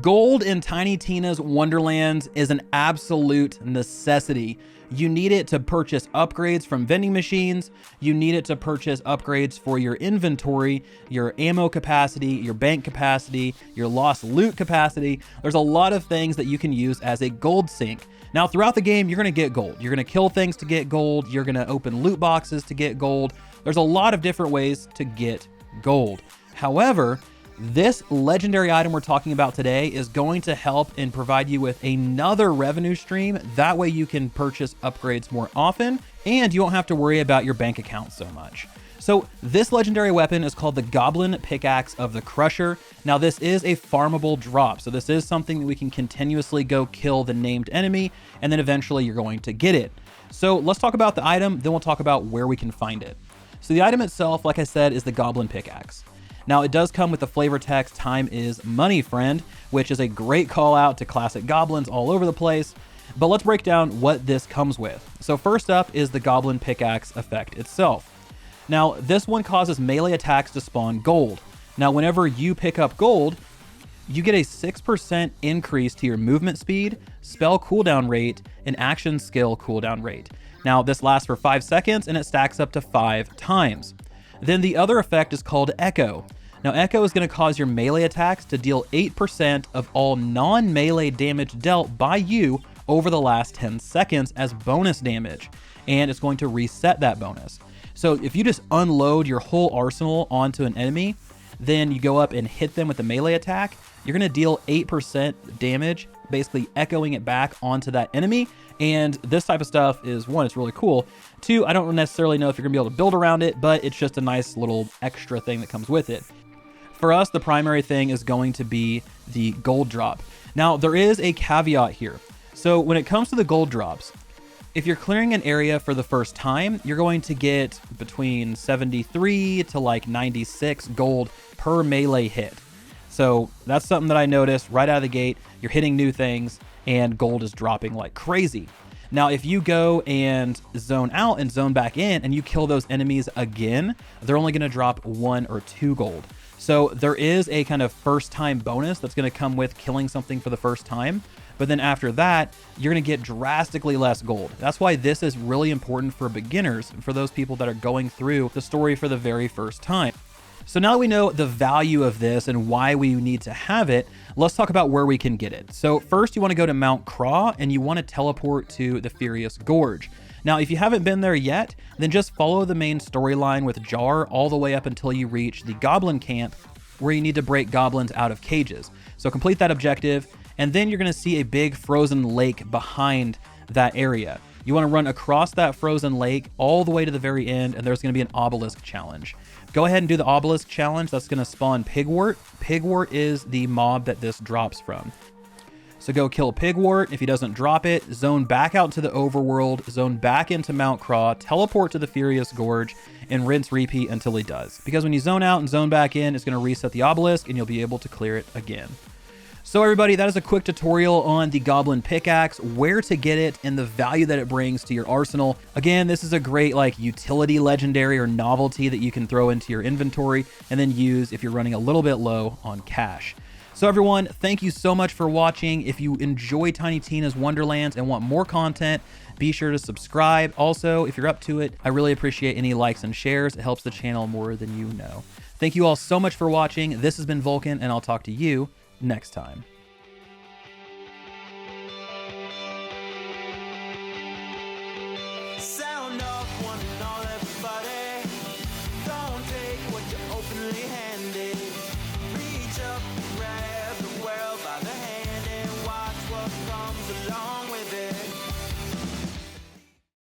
Gold in Tiny Tina's Wonderlands is an absolute necessity. You need it to purchase upgrades from vending machines. You need it to purchase upgrades for your inventory, your ammo capacity, your bank capacity, your lost loot capacity. There's a lot of things that you can use as a gold sink. Now, throughout the game, you're gonna get gold. You're gonna kill things to get gold. You're gonna open loot boxes to get gold. There's a lot of different ways to get gold. However, this legendary item we're talking about today is going to help and provide you with another revenue stream. That way you can purchase upgrades more often and you won't have to worry about your bank account so much. So this legendary weapon is called the Goblin Pickaxe of the Crusher. Now this is a farmable drop. So this is something that we can continuously go kill the named enemy and then eventually you're going to get it. So let's talk about the item, then we'll talk about where we can find it. So the item itself, like I said, is the Goblin Pickaxe. Now it does come with the flavor text, "Time is money, friend," which is a great call out to classic goblins all over the place. But let's break down what this comes with. So first up is the Goblin Pickaxe effect itself. Now this one causes melee attacks to spawn gold. Now whenever you pick up gold, you get a 6% increase to your movement speed, spell cooldown rate, and action skill cooldown rate. Now this lasts for 5 seconds and it stacks up to 5 times. Then the other effect is called Echo. Now Echo is going to cause your melee attacks to deal 8% of all non-melee damage dealt by you over the last 10 seconds as bonus damage, and it's going to reset that bonus. So if you just unload your whole arsenal onto an enemy, then you go up and hit them with a melee attack, you're going to deal 8% damage, basically echoing it back onto that enemy. And this type of stuff is, one, it's really cool. Two, I don't necessarily know if you're gonna be able to build around it, but it's just a nice little extra thing that comes with it. For us, the primary thing is going to be the gold drop. Now, there is a caveat here. So when it comes to the gold drops, if you're clearing an area for the first time, you're going to get between 73 to like 96 gold per melee hit. So that's something that I noticed right out of the gate. You're hitting new things and gold is dropping like crazy. Now, if you go and zone out and zone back in and you kill those enemies again, they're only gonna drop 1 or 2 gold. So there is a kind of first time bonus that's gonna come with killing something for the first time. But then after that, you're gonna get drastically less gold. That's why this is really important for beginners, for those people that are going through the story for the very first time. So now that we know the value of this and why we need to have it, let's talk about where we can get it. So first you want to go to Mount Craw and you want to teleport to the Furious Gorge. Now, if you haven't been there yet, then just follow the main storyline with Jar all the way up until you reach the Goblin Camp where you need to break goblins out of cages. So complete that objective and then you're going to see a big frozen lake behind that area. You want to run across that frozen lake all the way to the very end and there's going to be an obelisk challenge. Go ahead and do the obelisk challenge. That's going to spawn Pigwort. Pigwort is the mob that this drops from. So go kill Pigwort. If he doesn't drop it, zone back out to the overworld, zone back into Mount Craw, teleport to the Furious Gorge, and rinse repeat until he does. Because when you zone out and zone back in, it's going to reset the obelisk and you'll be able to clear it again. So everybody, that is a quick tutorial on the Goblin Pickaxe, where to get it, and the value that it brings to your arsenal. Again, this is a great like utility legendary or novelty that you can throw into your inventory and then use if you're running a little bit low on cash. So everyone, thank you so much for watching. If you enjoy Tiny Tina's Wonderlands and want more content, be sure to subscribe. Also, if you're up to it, I really appreciate any likes and shares. It helps the channel more than you know. Thank you all so much for watching. This has been Vulkan, and I'll talk to you next time. Sound off one and all, everybody. Don't take what you openly handed. Reach up and grab the world by the hand and watch what comes along.